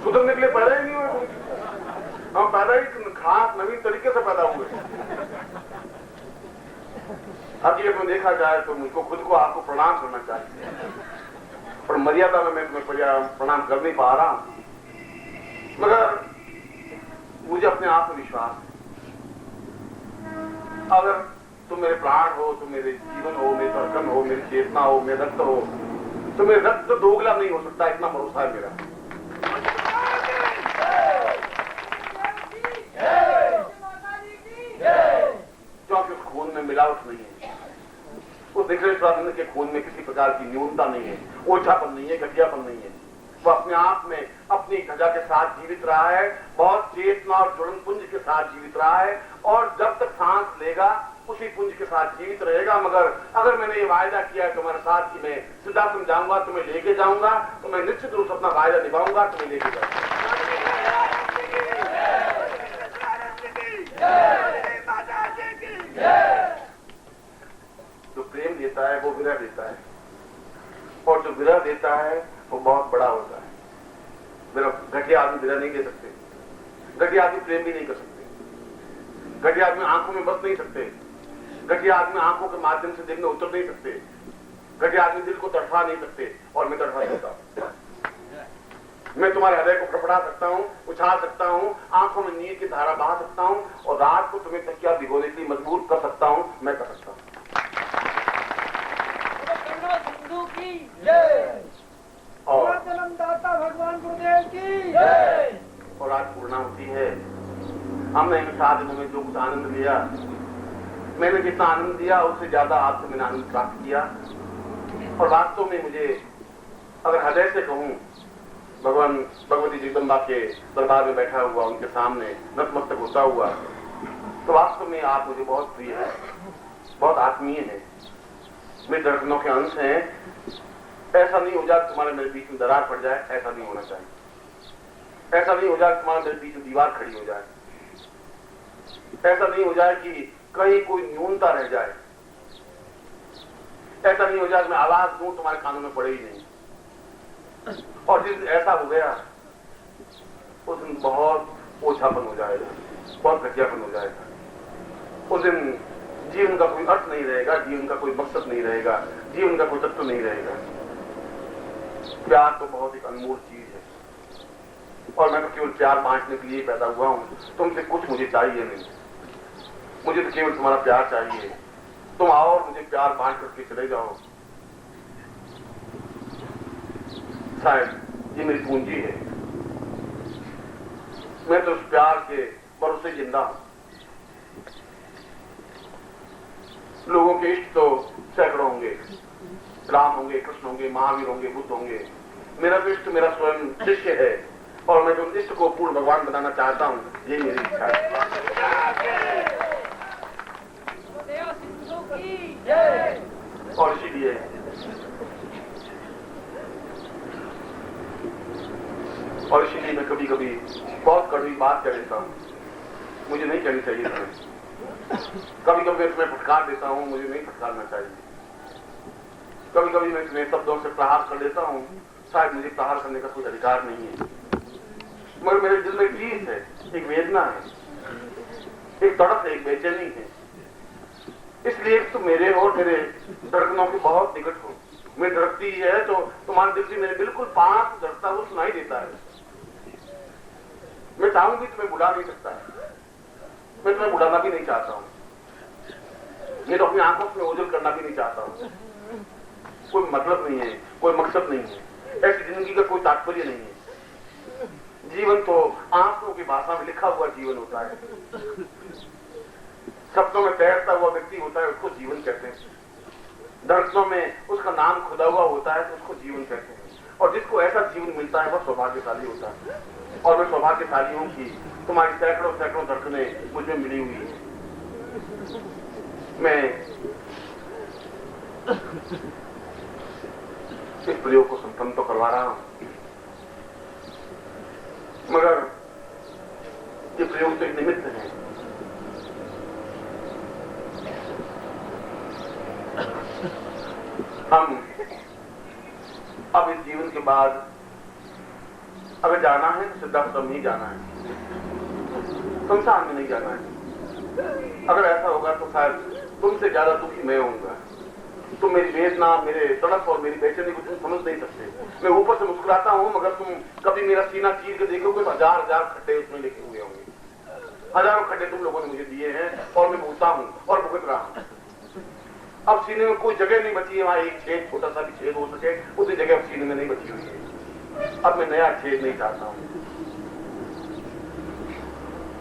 सुधरने के लिए पैदा ही नहीं हुए। हम पैदा ही खास नवीन तरीके से पैदा हुए। हकीकत में देखा जाए तो मुझको खुद को आपको प्रणाम करना चाहिए, पर मर्यादा में मैं प्रणाम कर नहीं पा रहा हूं। मगर मुझे अपने आप में विश्वास है, अगर तुम मेरे प्राण हो, तुम मेरे जीवन हो, मेरी धड़कन हो, मेरी चेतना हो, मेरे रक्त हो, तो मेरे रक्त दोगला नहीं हो सकता, इतना भरोसा है मेरा। क्योंकि उस खून में मिलावट नहीं है, उस दिग्गज के खून में किसी प्रकार की न्यूनता नहीं है, ओछापन नहीं है, घटियापन नहीं है। वो अपने आप में अपनी ध्वजा के साथ जीवित रहा है, बहुत चेतना और जुड़न पुंज के साथ जीवित रहा है, और जब तक सांस लेगा उसी पुंज के साथ जीवित रहेगा। मगर अगर मैंने ये वायदा किया है तुम्हारे साथ कि मैं सिद्धार्थम जाऊंगा, तुम्हें लेके जाऊंगा, तो मैं निश्चित रूप से अपना वायदा निभाऊंगा, तुम्हें लेके जाऊंगा। जो प्रेम देता है वो विरह देता है, और जो विरह देता है वो बहुत बड़ा होता है। घटिया आदमी विरह नहीं दे सकते, घटिया आदमी प्रेम भी नहीं कर सकते, घटिया आदमी आंखों में बस नहीं सकते, घटिया आदमी आंखों के माध्यम से दिल में उतर नहीं सकते, घटिया आदमी दिल को तड़फा नहीं सकते, और मैं तड़फा सकता हूं। मैं तुम्हारे हृदय को फड़फड़ा सकता हूं, उछाल सकता हूं, आंखों में नीर की धारा बहा सकता हूं, और रात को तुम्हें तकिया भिगोने के लिए मजबूर कर सकता हूं। मैं कर सकता हूं। और जन्मदाता भगवान गुरुदेव की जय। और आज पूर्णाहुति है। हमने इन 7 दिनों में जो कुछ आनंद लिया, मैंने जितना आनंद लिया उससे ज्यादा आपसे मैंने आनंद प्राप्त किया। और वास्तव में मुझे अगर हृदय से कहूं, भगवान भगवती जगदम्बा के दरबार में बैठा हुआ, उनके सामने नतमस्तक होता हुआ, तो वास्तव में आप मुझे बहुत प्रिय है, बहुत आत्मीय है, मेरे धड़कनों के अंश हैं। ऐसा नहीं हो जाए तुम्हारे मेरे बीच में दरार पड़ जाए, ऐसा नहीं होना चाहिए। ऐसा नहीं हो जाए तुम्हारे मेरे बीच में दीवार खड़ी हो जाए, ऐसा नहीं हो जाए कि कहीं कोई न्यूनता रह जाए, ऐसा नहीं हो जाए कि मैं आवाज दूं तुम्हारे कानों में पड़े ही नहीं। और जिस ऐसा हो गया उस दिन बहुत ओछापन हो जाएगा, बहुत घटियापन हो जाएगा। उस दिन जीवन का कोई अर्थ नहीं रहेगा, जीवन का कोई मकसद नहीं रहेगा, जीवन का कोई तत्व नहीं रहेगा। प्यार तो बहुत एक अनमोल चीज है, और मैं तो केवल प्यार बांटने के लिए पैदा हुआ हूं। तुमसे कुछ मुझे चाहिए नहीं, मुझे तो केवल तुम्हारा प्यार चाहिए। तुम आओ और मुझे प्यार बांट करके चले जाओ। शायद ये मेरी पूंजी है, मैं तो उस प्यार के भरोसे जिंदा हूं। लोगों के इष्ट तो सैकड़ों होंगे, राम होंगे, कृष्ण होंगे, महावीर होंगे, बुद्ध होंगे। मेरा तो इष्ट मेरा स्वयं शिष्य है, और मैं तो इष्ट को पूर्ण भगवान बनाना चाहता हूं। ये मेरी इच्छा है। और इसीलिए मैं कभी कभी बहुत कड़वी बात कह देता हूं, मुझे नहीं कहनी चाहिए था। कभी कभी मैं तुम्हें फटकार देता हूं, मुझे नहीं फटकारना चाहिए। कभी कभी मैं तुम्हें शब्दों से प्रहार कर देता हूं, शायद मुझे प्रहार करने का कोई अधिकार नहीं है। मगर मेरे दिल में एक चीज है, एक वेदना है, एक तड़प है, एक बेचैनी है। इसलिए तुम मेरे और मेरे धड़कनों के बहुत निकट हो। मेरी धड़कती है तो तुम्हारे दिल भी मेरे बिल्कुल पास धड़कता हुआ सुनाई देता है। मैं चाहूंगी तुम्हें बुला नहीं सकता, मैं तुम्हें बुलाना भी नहीं चाहता हूं, मैं तो अपनी आंखों से ओझल करना भी नहीं चाहता हूं। कोई मतलब नहीं है, कोई मकसद नहीं है, ऐसी जिंदगी का कोई तात्पर्य नहीं है। जीवन तो आंखों की भाषा में लिखा हुआ जीवन होता है, शब्दों में तैरता हुआ व्यक्ति होता है, उसको जीवन कहते हैं। धड़कनों में उसका नाम खुदा हुआ होता है तो उसको जीवन कहते हैं। और जिसको ऐसा जीवन मिलता है वह सौभाग्यशाली होता है। और मैं सौभाग्यशाली हूं कि तुम्हारी सैकड़ों सैकड़ों धड़कनें मुझ में मिली हुई है। मैं इस प्रयोग को संपन्न तो करवा रहा हूं, मगर ये प्रयोग तो एक निमित्त है। हम अब इस जीवन के बाद अगर जाना है तो सिद्धाश्रम ही जाना है, संसार में नहीं जाना है। अगर ऐसा होगा तो शायद तुमसे ज्यादा दुखी मैं होऊंगा। तुम मेरी वेदना, मेरे तड़प और मेरी बेचैनी को तुम समझ नहीं सकते। मैं ऊपर से मुस्कुराता हूं, मगर तुम कभी मेरा सीना चीर के देखोगे तो हजार हजार खड्डे उसमें लिखे हुए होंगे। हजारों खड्डे तुम लोगों ने मुझे दिए हैं और मैं भूलता हूं और भुगत रहा हूं। अब सीने में कोई जगह नहीं बची है, वहां एक छेद, छोटा सा भी छेद हो सके, उतनी जगह अब सीने में नहीं बची हुई है। अब मैं नया छेद नहीं चाहता हूं,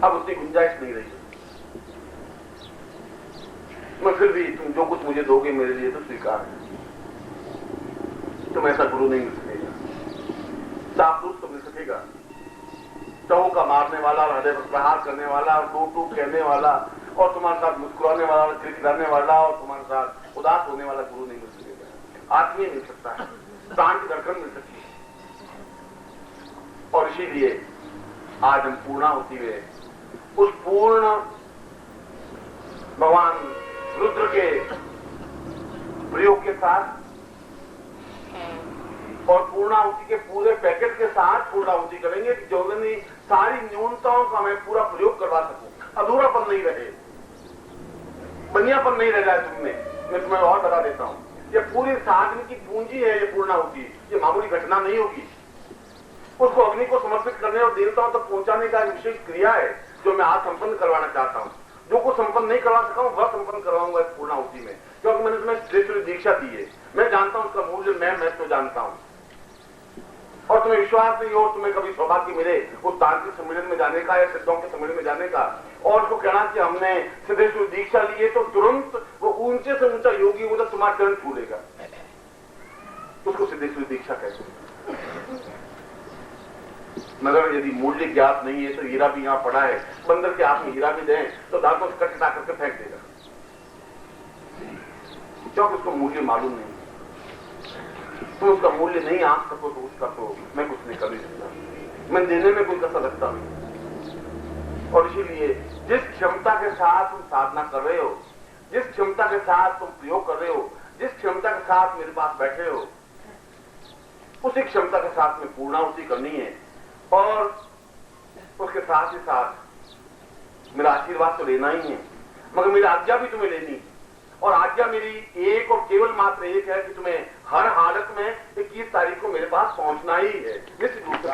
अब उतनी गुंजाइश नहीं रही। मैं फिर भी तुम जो कुछ मुझे दोगे मेरे लिए तो स्वीकार है। तुम ऐसा गुरु नहीं मिल सकेगा, चापलूस तो मिल सकेगा, चौका मारने वाला, हृदय पर प्रहार करने वाला, टूक टूक कहने वाला और तुम्हारे साथ मुस्कुराने वाला, खिलखिलाने वाला और तुम्हारे साथ उदास होने वाला गुरु नहीं मिल सकेगा। आत्मीय मिल सकता है, प्राण की धड़कन मिल सकती है। और इसीलिए आज हम पूर्णाहुति में उस पूर्ण भगवान रुद्र के प्रयोग के साथ और पूर्णाहुति के पूरे पैकेट के साथ पूर्णाहुति करेंगे कि जो मैंने सारी न्यूनताओं का मैं पूरा प्रयोग करवा सकूं, अधूरापन नहीं रहे, बनियापन नहीं रह जाए तुमने। मैं तुम्हें और बता देता हूं, ये पूरी साधन की पूंजी है। ये पूर्णाहुति, ये मामूली घटना नहीं होगी। उसको अग्नि को समर्पित करने और देवताओं तक पहुंचाने का विशेष क्रिया है जो मैं आज संपन्न करवाना चाहता हूं। जो कुछ संपन्न नहीं करवा सका हूं वह संपन्न करवाऊंगा इस पूर्णाहुति में, क्योंकि मैंने तुम्हें श्रेष्ठ दीक्षा दी है। मैं जानता हूं उसका मूल्य, मैं तो जानता हूं और तुम्हें विश्वास नहीं हो, तुम्हें कभी सौभाग्य मिले उस तांत्रिक सम्मेलन में जाने का या सिद्धों के सम्मेलन में जाने का और उसको कहना कि हमने सिद्धेश्वर दीक्षा ली है, तो तुरंत वो ऊंचे से ऊंचा योगी होगा तुम्हारा चरण छू लेगा। उसको सिद्धेश्वर दीक्षा कहते हैं। मगर यदि मूल्य ज्ञात नहीं है तो हीरा भी यहां पड़ा है, बंदर के हाथ में हीरा भी दें तो दांतों से कटकटा करके फेंक देगा, क्योंकि उसको मूल्य मालूम नहीं। तो उसका मूल्य नहीं आंक सको तो उसका तो मैं कुछ नहीं कर नहीं सकता, मैं देने में कोई कसर रखता नहीं। और इसीलिए जिस क्षमता के साथ तुम साधना कर रहे हो, जिस क्षमता के साथ तुम प्रयोग कर रहे हो, जिस क्षमता के साथ मेरे पास बैठे हो, उसी क्षमता के साथ में पूर्णाहुति करनी है। और उसके साथ ही साथ मेरा आशीर्वाद तो लेना ही है, मगर मेरी आज्ञा भी तुम्हें लेनी है। और आज्ञा मेरी एक और केवल मात्र एक है कि तुम्हें हर हालत में 21 तारीख को मेरे पास पहुंचना ही है। निश्चित रूप से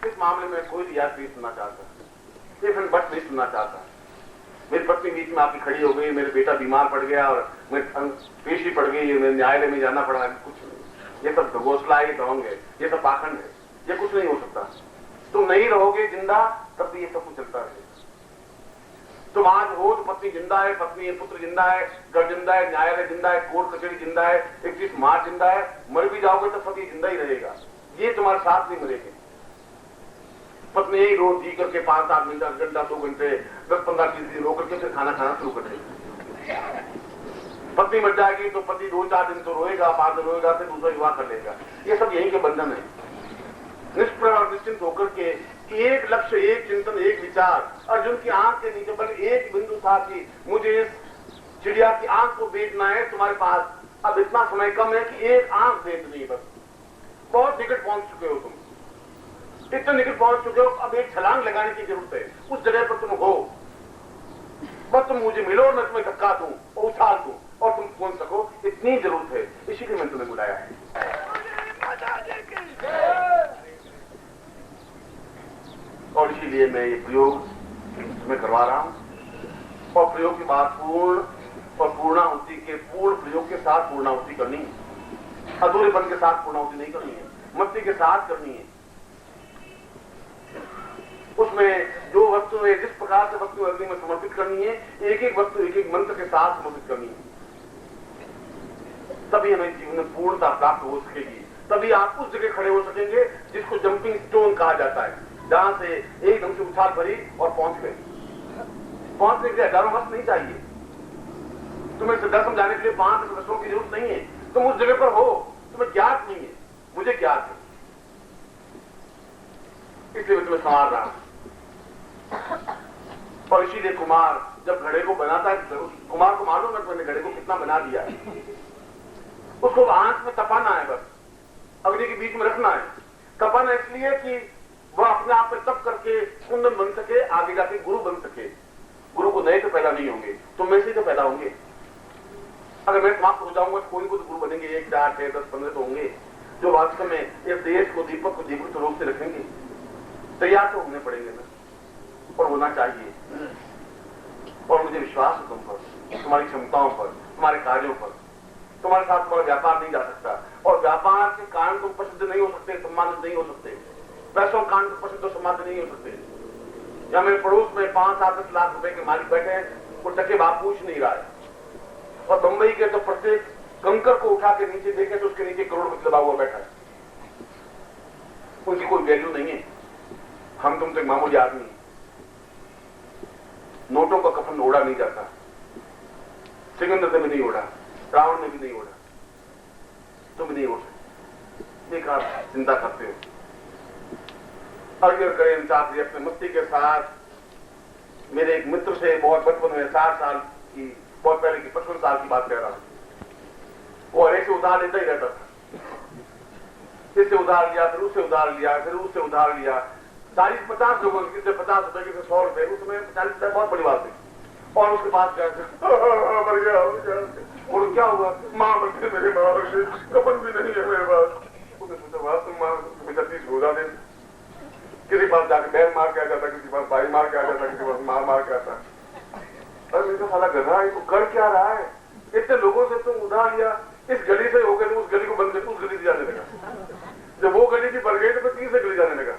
इस मामले में कोई रियायत नहीं सुनना चाहता, ये बट नहीं सुनना चाहता। मेरी पत्नी बीच में आके खड़ी हो गई, मेरे बेटा बीमार पड़ गया और मेरी पेशी पड़ गई, मेरे न्यायालय में जाना पड़ा, कुछ नहीं। ये सब घोषला है, ढोंग है, ये सब पाखंड है, ये कुछ नहीं हो सकता। तुम नहीं रहोगे जिंदा तब भी ये सब कुछ चलता रहेगा। तुम आज हो तो पत्नी जिंदा है, पत्नी है, पुत्र जिंदा है, घर जिंदा है, न्यायालय जिंदा है, कोर्ट कचहरी जिंदा है, 31 मार्च जिंदा है। मर भी जाओगे तो पति जिंदा ही रहेगा, ये तुम्हारे साथ नहीं मरेंगे। पत्नी यही रोज जी करके 5-7 मिनट, 10 घंटा, 2 घंटे, 10-15 दिन रो करके फिर खाना खाना शुरू कर देगी। पत्नी मर जाएगी तो पति 2-4 दिन तो रोएगा, 5 दिन रोएगा, फिर दूसरा विवाह कर लेगा। ये सब यहीं के बंधन है। निष्प्रह और निश्चिंत होकर के एक लक्ष्य, एक चिंतन, एक विचार। अर्जुन की आंख के नीचे बल एक बिंदु था कि मुझे इस चिड़िया की आंख को बेचना है। तुम्हारे पास अब इतना समय कम है कि एक आंख बेचनी है, बस। बहुत निकट पहुंच चुके हो तुम, इतने निकट पहुंच चुके हो, अब एक छलांग लगाने की जरूरत है। उस जगह पर तुम हो, बस तुम मुझे मिलो और मैं तुम्हें धक्का दूं और उछाल दूं और तुम पहुंच सको, इतनी जरूरत है। इसीलिए मैंने तुम्हें बुलाया है। और इसीलिए मैं ये प्रयोग तुम्हें करवा रहा हूं। और प्रयोग की बात पूर्ण और पूर्णाहुति के पूर्ण प्रयोग के साथ पूर्णाहुति करनी है, अधूरेपन के साथ पूर्णाहुति नहीं करनी है, मस्ती के साथ करनी है। उसमें जो वस्तु है, जिस प्रकार से वस्तु अग्नि में समर्पित करनी है, एक एक वस्तु एक एक मंत्र के साथ समर्पित करनी है। तभी हमें जीवन में पूर्णता प्राप्त हो सकेगी। तभी आप उस जगह खड़े हो सकेंगे जिसको जंपिंग स्टोन कहा जाता है, जहां से एकदम से उछाल भरी और पहुंच गए। पहुंचने के लिए हजारों वर्ष नहीं चाहिए, तुम्हें सिद्धा समझाने के लिए 5 वर्षों की जरूरत नहीं है। तुम उस जगह पर हो, तुम्हें ज्ञात नहीं है, मुझे ज्ञात है, इसलिए मैं तुम्हें संवार रहा हूं। और इसीलिए कुमार जब घड़े को बनाता है, कुमार को मालूम है मैंने घड़े को कितना बना दिया है, उसको आंख में तपाना है बस। अग्नि बीच में रखना है। तपन इसलिए कि वह अपने आप में तप करके कुंदन बन सके, आगे जाके गुरु बन सके। गुरु को नए तो पैदा नहीं होंगे, तुम में से तो पैदा होंगे। अगर मैं समाप्त हो जाऊंगा तो कोई कोई गुरु बनेंगे, 1, 4, 6, 10, 15 तो होंगे जो वास्तव में इस देश को, दीपक को जीवित रूप से रखेंगे। तैयार तो होने पड़ेंगे ना, और होना चाहिए। और मुझे विश्वास है तुम पर, तुम्हारी क्षमताओं पर, तुम्हारे कार्यों पर। तुम्हारे साथ तुम्हारा व्यापार नहीं जा सकता, और व्यापार के कारण तुम प्रसिद्ध नहीं हो सकते, सम्मानित नहीं हो सकते। पैसों के कारण तुम प्रसिद्ध और सम्मानित नहीं हो सकते। या मेरे पड़ोस में 5-7 लाख रुपए के मालिक बैठे हैं, वो टके बाप पूछ नहीं रहा है। और बंबई के तो प्रत्येक कंकर को उठा के नीचे देखे तो उसके नीचे करोड़पति दबा हुआ बैठा है। उनकी कोई वैल्यू नहीं है। हम तुम तो एक मामूली आदमी। नोटों का कफन ओढ़ा नहीं जाता, सिकंदर से भी नहीं ओढ़ा, रावण ने भी नहीं ओढ़ा, तुम भी नहीं ओढ़ सकते। बेकार चिंता करते हो। अर्जुन करें इंसाफ अपने मस्ती के साथ। मेरे एक मित्र से बहुत बचपन में 60 साल की, बहुत पहले की 55 साल की बात कह रहा हूं। वो हर एक से उधार लेता ही रहता था। इससे उधार लिया, फिर उससे उधार लिया, फिर उससे उधार लिया। 40-50 लोगों की, किसी 50 रुपए, किसी 100 रुपए। उस समय 40 रुपए बहुत बड़ी बात थी। और उसके पास गया, मर गया। और क्या हुआ? माँ मर गई, मेरे माँ मर गई, कपन भी नहीं है मेरे पास। उसने सोचा, वाह तुम माँ मुझे 30 रोजा दे। किसी पास जाकर बहन मार के आ जाता, किसी पास भाई मार के आ जाता, किसी पास माँ मार के आता। अरे मेरे साला गधा है, तो कर क्या रहा है? इतने लोगों से तुम उधार लिया, इस गली से हो गए, तुम उस गली को बंद कर, उस गली से जाने लगा। जब वो गली की बढ़ गई तो फिर 3 से गली जाने लगा।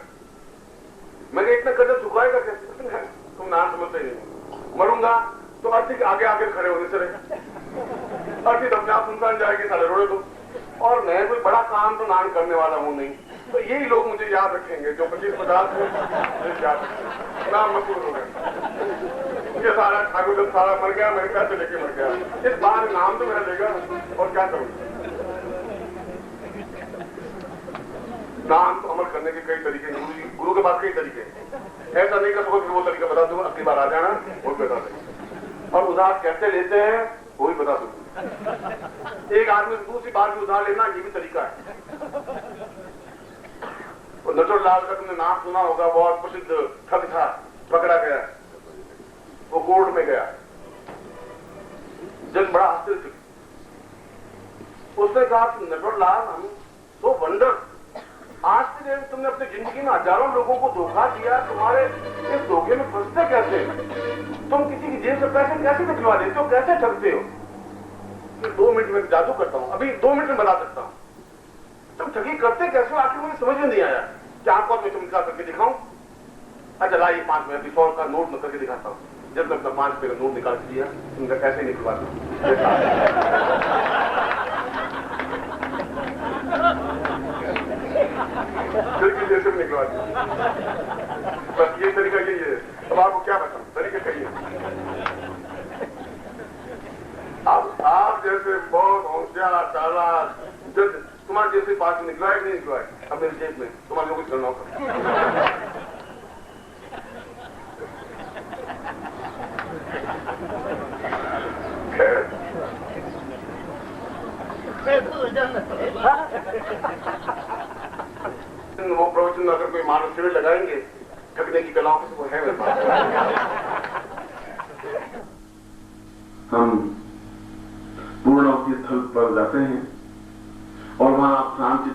मैंने इतना कदम झुकाएगा कैसे? तुम नाम समझते ही नहीं। मरूंगा तो अर्थी के आगे आगे खड़े होने से रहे। अर्थी अपने आप सुनसान जाएगी, साले रोड़े तुम। और मैं कोई बड़ा काम तो नाम करने वाला हूं नहीं। तो यही लोग मुझे याद रखेंगे जो 25-50 नाम मशहूर हो गए। ये सारा ठाकुर जब सारा मर गया, मेरे पैसे लेके मर गया। इस बार नाम तो मेरा लेगा, और क्या करूंगा? नाम तो अमल करने के कई तरीके हैं। गुरु के पास कई तरीके हैं। ऐसा नहीं कर सको कि वो तरीका बता दूंगा, अगली बार आ जाना वो बता देंगे। और उधार कैसे लेते हैं वो भी बता दूंगा। एक आदमी से दूसरी बार भी उधार लेना, ये भी तरीका है। और नटवरलाल का तुमने नाम सुना होगा, बहुत प्रसिद्ध ठग था, पकड़ा गया, वो कोर्ट में गया। जज बड़ा आश्चर्य, उसने कहा कि नटवरलाल हम तो वंडर, आज से तुमने अपनी जिंदगी में हजारों लोगों को धोखा दिया, तुम्हारे इस धोखे में फंसते कैसे? तुम किसी की जेब से पैसे कैसे निकलवा देते हो, कैसे ठगते हो? 2 मिनट में जादू करता हूं, अभी 2 मिनट में बता सकता हूं। तुम ठगी करते कैसे? आखिर मुझे समझ में नहीं आया। क्या आपको मैं तुम निकाल करके दिखाऊं? अच्छा लाइए 5 मिनट 100 का नोट न करके दिखाता हूं। जब मैं अपना 5 रुपए का नोट निकाल दिया, तुमने कैसे निकलवाता जैसे निकलवा दिया। बस ये तरीका यही है। अब आपको क्या बताऊं, तरीके कहिए। अब आप जैसे बहुत होशियार चालाक जज, तुम्हारे जैसे पास निकलवाए नहीं निकलवाए, अब मेरी जेब में तुम्हारे कुछ करना होगा। वो प्रवचन अगर कोई मानव शिविर लगाएंगे ठगने की कलाओं से, वो है मेरे पास। हम पूर्णाहुति स्थल पर जाते हैं और वहां आप शांति